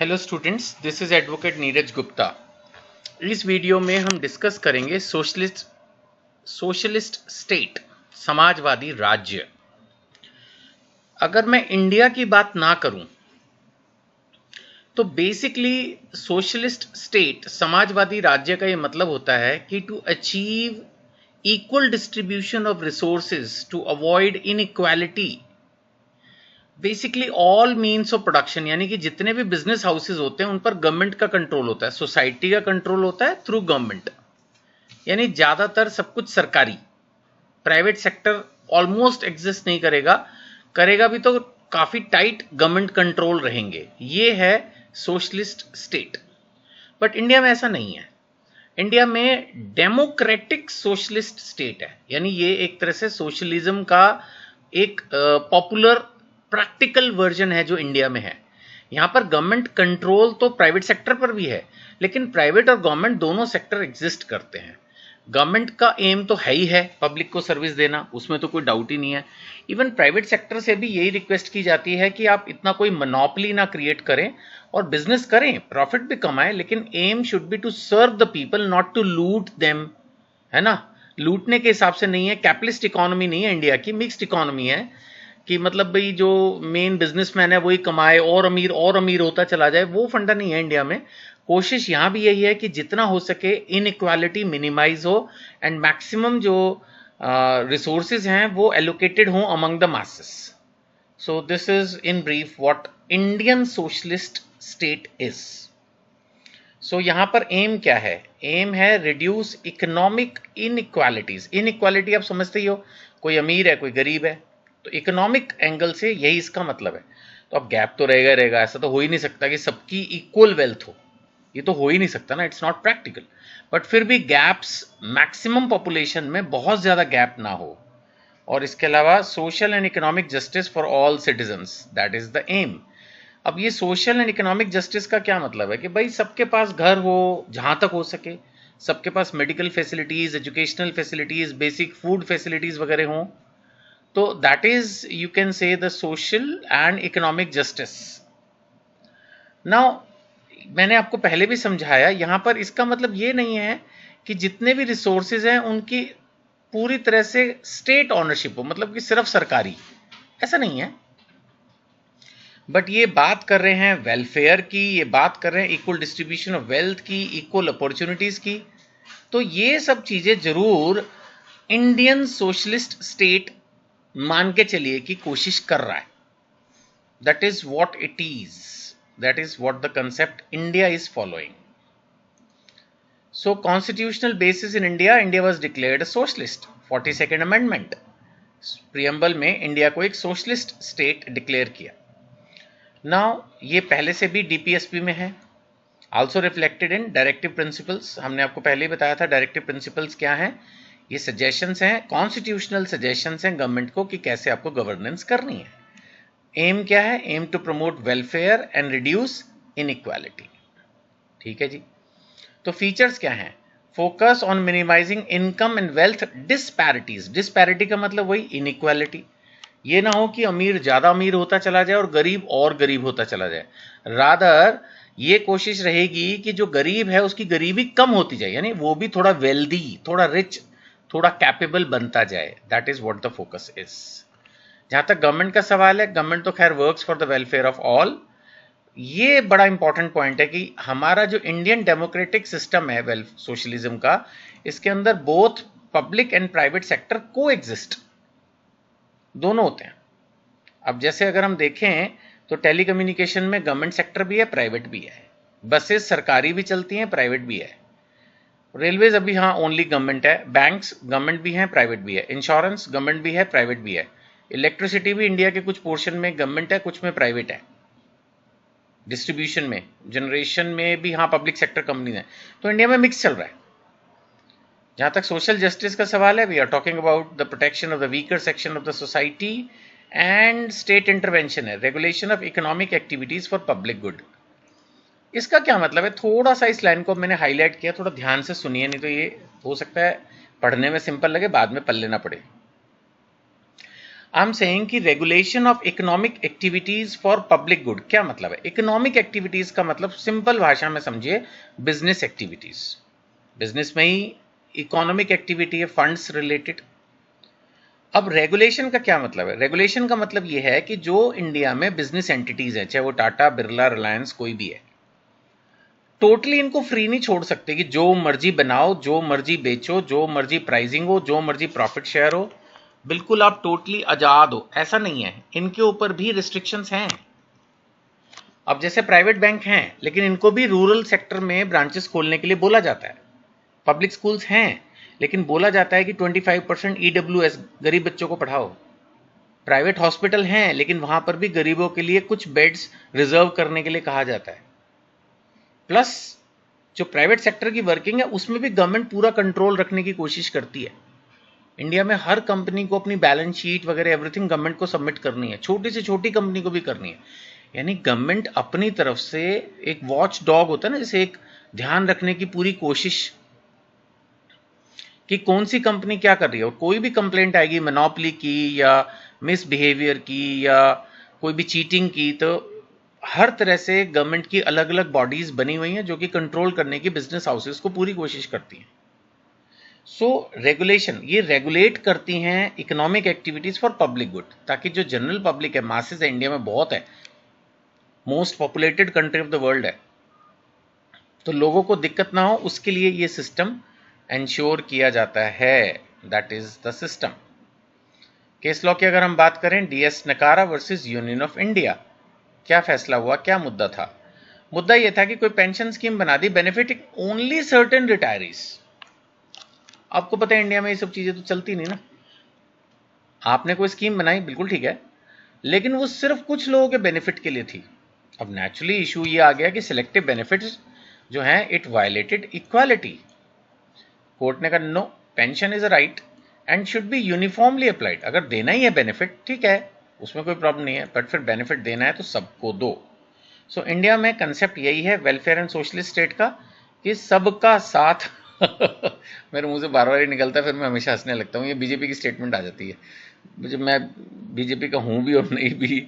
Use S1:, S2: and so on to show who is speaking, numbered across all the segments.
S1: Hello students, this is advocate Neeraj Gupta. इस video में हम डिस्कस करेंगे सोशलिस्ट स्टेट, समाजवादी राज्य। अगर मैं इंडिया की बात ना करूं तो बेसिकली सोशलिस्ट स्टेट, समाजवादी राज्य का ये मतलब होता है कि to achieve equal distribution of resources to avoid inequality, basically all means of production, यानी कि जितने भी बिजनेस हाउसेज होते हैं उन पर गवर्नमेंट का कंट्रोल होता है, सोसाइटी का कंट्रोल होता है थ्रू गवर्नमेंट। यानी ज्यादातर सब कुछ सरकारी, प्राइवेट सेक्टर ऑलमोस्ट एग्जिस्ट नहीं करेगा, करेगा भी तो काफी टाइट गवर्नमेंट कंट्रोल रहेंगे। ये है सोशलिस्ट स्टेट। बट इंडिया में ऐसा नहीं है। इंडिया में डेमोक्रेटिक सोशलिस्ट स्टेट है, यानी ये एक तरह से सोशलिज्म का एक पॉपुलर प्रैक्टिकल वर्जन है जो इंडिया में है। यहां पर गवर्नमेंट कंट्रोल तो प्राइवेट सेक्टर पर भी है, लेकिन प्राइवेट और गवर्नमेंट दोनों सेक्टर एग्जिस्ट करते हैं। गवर्नमेंट का एम तो है ही है पब्लिक को सर्विस देना, उसमें तो कोई डाउट ही नहीं है। इवन प्राइवेट सेक्टर से भी यही रिक्वेस्ट की जाती है कि आप इतना कोई मोनोपोली ना क्रिएट करें और बिजनेस करें, प्रॉफिट भी कमाएं, लेकिन aim should be to serve the people, not to loot them, है ना। लूटने के हिसाब से नहीं है, कैपिटलिस्ट इकोनॉमी नहीं है इंडिया की, मिक्स्ड इकोनॉमी है कि मतलब भाई जो मेन बिजनेसमैन है वही कमाए और अमीर होता चला जाए, वो फंडा नहीं है इंडिया में। कोशिश यहां भी यही है कि जितना हो सके इनइक्वालिटी मिनिमाइज हो एंड मैक्सिमम जो रिसोर्सेज हैं वो एलोकेटेड हो among the masses. So this is in brief what Indian socialist state is. So यहां पर एम क्या है? एम है रिड्यूस इकोनॉमिक इनइक्वालिटीज। इनइक्वालिटी आप समझते ही हो, कोई अमीर है कोई गरीब है, तो इकोनॉमिक एंगल से यही इसका मतलब है। तो अब गैप तो रहेगा, ऐसा तो हो ही नहीं सकता कि सबकी इक्वल वेल्थ हो, ये तो हो ही नहीं सकता ना, इट्स नॉट प्रैक्टिकल। बट फिर भी गैप्स मैक्सिमम पॉपुलेशन में बहुत ज्यादा गैप ना हो, और इसके अलावा social and economic justice for all citizens, that is the aim. अब ये सोशल एंड इकोनॉमिक जस्टिस का क्या मतलब है कि भाई सबके पास घर हो जहां तक हो सके, सबके पास medical facilities, educational facilities, basic food facilities वगैरह हो, तो that is you can say the social and economic justice. Now मैंने आपको पहले भी समझाया, यहां पर इसका मतलब ये नहीं है कि जितने भी रिसोर्सेज हैं उनकी पूरी तरह से स्टेट ऑनरशिप हो, मतलब कि सिर्फ सरकारी, ऐसा नहीं है। बट ये बात कर रहे हैं वेलफेयर की, ये बात कर रहे हैं इक्वल डिस्ट्रीब्यूशन ऑफ वेल्थ की, इक्वल अपॉर्चुनिटीज की। तो ये सब चीजें जरूर इंडियन सोशलिस्ट स्टेट मान के चलिए कि कोशिश कर रहा है। That is what it is, that is what the concept India is following. So constitutional basis in India, India was declared a socialist, 42nd amendment preamble में इंडिया को एक सोशलिस्ट स्टेट डिक्लेयर किया। नाउ ये पहले से भी DPSP में है, also reflected in directive principles. हमने आपको पहले ही बताया था डायरेक्टिव प्रिंसिपल्स क्या हैं। ये सजेशंस हैं, कॉन्स्टिट्यूशनल सजेशंस हैं गवर्नमेंट को कि कैसे आपको गवर्नेंस करनी है। एम क्या है? Aim to promote welfare and reduce inequality. ठीक है जी। तो फीचर्स क्या हैं? Focus on minimising income and wealth disparities. Disparity का मतलब वही इनइक्वालिटी। ये ना हो कि अमीर ज्यादा अमीर होता चला जाए और गरीब और गरीब होता चला जाए, रादर ये कोशिश रहेगी कि जो गरीब है उसकी गरीबी कम होती जाए, यानी वो भी थोड़ा वेल्दी, थोड़ा रिच, थोड़ा कैपेबल बनता जाए। That is what the focus is. जहां तक गवर्नमेंट का सवाल है, गवर्नमेंट तो खैर works for the welfare of all. ये बड़ा इंपॉर्टेंट पॉइंट है कि हमारा जो इंडियन डेमोक्रेटिक सिस्टम है वेल्थ सोशलिज्म का, इसके अंदर both public and private sector को एग्जिस्ट, दोनों होते हैं। अब जैसे अगर हम देखें तो टेलीकम्युनिकेशन में गवर्नमेंट सेक्टर भी है, प्राइवेट भी है। बसेस सरकारी भी चलती हैं, प्राइवेट भी है। रेलवेज अभी हाँ ओनली गवर्नमेंट है। बैंक्स गवर्नमेंट भी हैं, प्राइवेट भी है। इंश्योरेंस गवर्नमेंट भी है, प्राइवेट भी है। इलेक्ट्रिसिटी भी इंडिया के कुछ पोर्शन में गवर्नमेंट है, कुछ में प्राइवेट है। डिस्ट्रीब्यूशन में, जनरेशन में भी हाँ पब्लिक सेक्टर कंपनी है। तो इंडिया में मिक्स चल रहा है। जहां तक सोशल जस्टिस का सवाल है, we are talking about the protection of the weaker section of the society and state intervention है, regulation of economic activities for public good. इसका क्या मतलब है? थोड़ा सा इस लाइन को मैंने हाईलाइट किया, थोड़ा ध्यान से सुनिए, नहीं तो ये हो सकता है पढ़ने में सिंपल लगे, बाद में पल्ले ना पड़े। आई एम सेइंग कि regulation of economic activities for public good. क्या मतलब है? इकोनॉमिक एक्टिविटीज का मतलब सिंपल भाषा में समझिए बिजनेस एक्टिविटीज। बिजनेस में ही इकोनॉमिक एक्टिविटी है, फंड्स रिलेटेड। अब रेगुलेशन का क्या मतलब है? रेगुलेशन का मतलब यह है कि जो इंडिया में बिजनेस एंटिटीज है, चाहे वो टाटा, बिरला, रिलायंस कोई भी है, टोटली इनको फ्री नहीं छोड़ सकते कि जो मर्जी बनाओ, जो मर्जी बेचो, जो मर्जी प्राइसिंग हो, जो मर्जी प्रॉफिट शेयर हो, बिल्कुल आप टोटली आजाद हो, ऐसा नहीं है। इनके ऊपर भी रिस्ट्रिक्शंस हैं। अब जैसे प्राइवेट बैंक हैं, लेकिन इनको भी रूरल सेक्टर में ब्रांचेस खोलने के लिए बोला जाता है। पब्लिक स्कूल्स हैं, लेकिन बोला जाता है कि 25% EWS गरीब बच्चों को पढ़ाओ। प्राइवेट हॉस्पिटल हैं, लेकिन वहां पर भी गरीबों के लिए कुछ बेड्स रिजर्व करने के लिए कहा जाता है। प्लस जो प्राइवेट सेक्टर की वर्किंग है उसमें भी गवर्नमेंट पूरा कंट्रोल रखने की कोशिश करती है। इंडिया में हर कंपनी को अपनी बैलेंस शीट वगैरह एवरीथिंग गवर्नमेंट को सबमिट करनी है, छोटी से छोटी कंपनी को भी करनी है। यानी गवर्नमेंट अपनी तरफ से एक वॉच डॉग होता है ना, जैसे एक ध्यान रखने की पूरी कोशिश कि कौन सी कंपनी क्या कर रही है। और कोई भी कंप्लेंट आएगी मोनोपोली की या मिसबिहेवियर की या कोई भी चीटिंग की, तो हर तरह से गवर्नमेंट की अलग अलग बॉडीज बनी हुई हैं जो कि कंट्रोल करने की बिजनेस हाउसेस को पूरी कोशिश करती हैं। सो रेगुलेशन, ये रेगुलेट करती हैं economic activities for public good, ताकि जो जनरल पब्लिक है, मासेस है, इंडिया में बहुत है, most populated country of the world है, तो लोगों को दिक्कत ना हो उसके लिए ये सिस्टम एंश्योर किया जाता है। That is the system. Case law की अगर हम बात करें, DS नकारा वर्सेस यूनियन ऑफ इंडिया, क्या फैसला हुआ, क्या मुद्दा था? मुद्दा यह था कि कोई पेंशन स्कीम बना दी बेनिफिटिंग ओनली सर्टेन रिटायरीज। आपको पता है इंडिया में ये सब चीजें तो चलती नहीं ना। आपने कोई स्कीम बनाई, बिल्कुल ठीक है, लेकिन वो सिर्फ कुछ लोगों के बेनिफिट के लिए थी। अब नेचुरली इशू ये आ गया कि सिलेक्टिव बेनिफिट्स जो हैं इट वायलेटेड इक्वालिटी। कोर्ट ने कहा no, pension is a right and should be uniformly applied. अगर देना ही है बेनिफिट, ठीक है, उसमें कोई प्रॉब्लम नहीं है, बट फिर बेनिफिट देना है तो सबको दो। सो इंडिया में कंसेप्ट यही है वेलफेयर एंड सोशलिस्ट स्टेट का, कि सबका साथ मेरे मुंह से बार बार ही निकलता है, फिर मैं हमेशा हंसने लगता हूँ। ये बीजेपी की स्टेटमेंट आ जाती है, मुझे, मैं बीजेपी का हूँ भी और नहीं भी।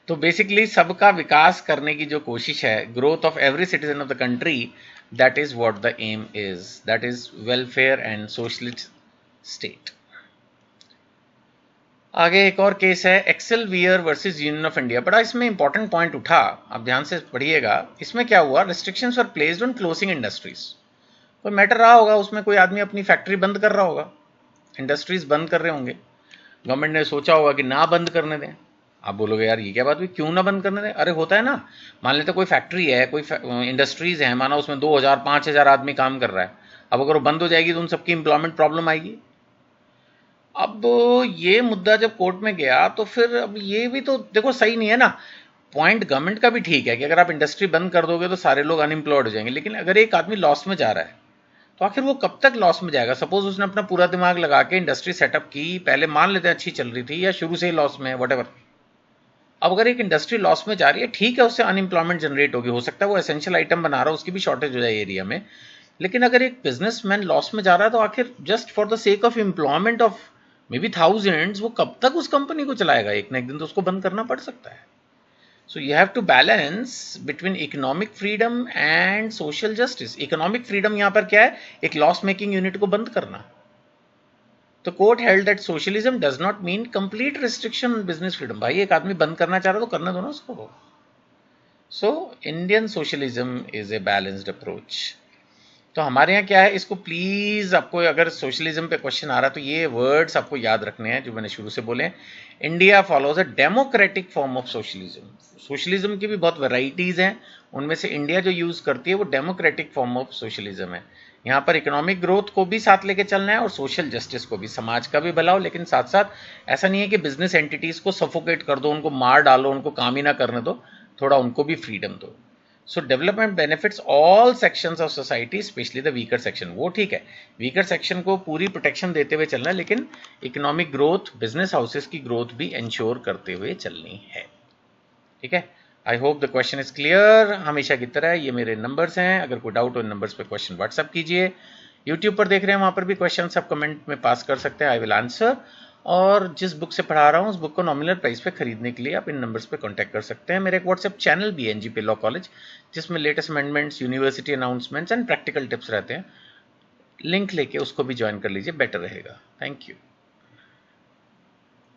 S1: तो बेसिकली सबका विकास करने की जो कोशिश है, growth of every citizen of the country, that is what the aim is, that is welfare and socialist state. आगे एक और केस है Excel Wear versus Union of India. बड़ा इसमें इंपॉर्टेंट पॉइंट उठा, आप ध्यान से पढ़िएगा। इसमें क्या हुआ, restrictions were placed on closing industries. कोई मैटर रहा होगा उसमें, कोई आदमी अपनी फैक्ट्री बंद कर रहा होगा, इंडस्ट्रीज बंद कर रहे होंगे, गवर्नमेंट ने सोचा होगा कि ना बंद करने दें। आप बोलोगे यार ये क्या बात हुई, क्यों ना बंद करने दें? अरे होता है ना, मान लेते कोई फैक्ट्री है, कोई इंडस्ट्रीज है, माना उसमें 2000 5000 आदमी काम कर रहा है। अब अगर वो बंद हो जाएगी तो उन सबकी इंप्लॉयमेंट प्रॉब्लम आएगी। अब ये मुद्दा जब कोर्ट में गया तो फिर अब ये भी तो देखो सही नहीं है ना। पॉइंट गवर्नमेंट का भी ठीक है कि अगर आप इंडस्ट्री बंद कर दोगे तो सारे लोग अनएम्प्लॉयड हो जाएंगे, लेकिन अगर एक आदमी लॉस में जा रहा है तो आखिर वो कब तक लॉस में जाएगा? सपोज उसने अपना पूरा दिमाग लगा के इंडस्ट्री सेटअप की, पहले मान लेते हैं अच्छी चल रही थी या शुरू से ही लॉस में है, वटेवर। अब अगर एक इंडस्ट्री लॉस में जा रही है, ठीक है, उससे अनएम्प्लॉयमेंट जनरेट होगी, हो सकता है वो एसेंशियल आइटम बना रहा है, उसकी भी शॉर्टेज हो जाए एरिया में। लेकिन अगर एक बिजनेसमैन लॉस में जा रहा है तो आखिर just for the sake of employment of may be thousands, वो कब तक उस कंपनी को चलाएगा? एक ना एक दिन तो उसको बंद करना पड़ सकता है। So you have to balance between economic freedom and social justice. Economic freedom यहां पर क्या है? एक लॉस मेकिंग यूनिट को बंद करना। तो court held that socialism does not mean complete restriction on business freedom. भाई एक आदमी बंद करना चाह रहा है तो करना दो ना उसको। So Indian socialism is a balanced approach. तो हमारे यहाँ क्या है, इसको प्लीज आपको अगर सोशलिज्म पे क्वेश्चन आ रहा है तो ये वर्ड्स आपको याद रखने हैं जो मैंने शुरू से बोले। India follows a democratic form of socialism. Socialism की भी बहुत वैरायटीज हैं, उनमें से इंडिया जो यूज करती है वो डेमोक्रेटिक फॉर्म ऑफ सोशलिज्म है। यहाँ पर इकोनॉमिक ग्रोथ को भी साथ लेके चलना है और सोशल जस्टिस को भी, समाज का भी भला हो, लेकिन साथ साथ ऐसा नहीं है कि बिजनेस एंटिटीज को सफोकेट कर दो, उनको मार डालो, उनको काम ही ना करने दो, थोड़ा उनको भी फ्रीडम दो। सो development benefits all sections of society, specially the weaker section. वो ठीक है, वीकर सेक्शन को पूरी प्रोटेक्शन देते हुए चलना है, लेकिन इकोनॉमिक ग्रोथ, बिजनेस हाउसेस की ग्रोथ भी इंश्योर करते हुए चलनी है। ठीक है, I hope the question is clear. हमेशा की तरह ये मेरे नंबर्स हैं, अगर कोई डाउट हो इन नंबर्स पे क्वेश्चन व्हाट्सएप कीजिए। यूट्यूब पर देख रहे हैं वहाँ पर भी क्वेश्चन आप कमेंट में पास कर सकते हैं, आई विल आंसर। और जिस बुक से पढ़ा रहा हूँ उस बुक को नॉमिनल प्राइस पे खरीदने के लिए आप इन नंबर्स पे कांटेक्ट कर सकते हैं। मेरा एक व्हाट्सएप चैनल भी है एनजीपी लॉ कॉलेज, जिसमें latest amendments, university announcements and practical tips रहते हैं। लिंक लेके उसको भी ज्वाइन कर लीजिए, बेटर रहेगा। Thank you.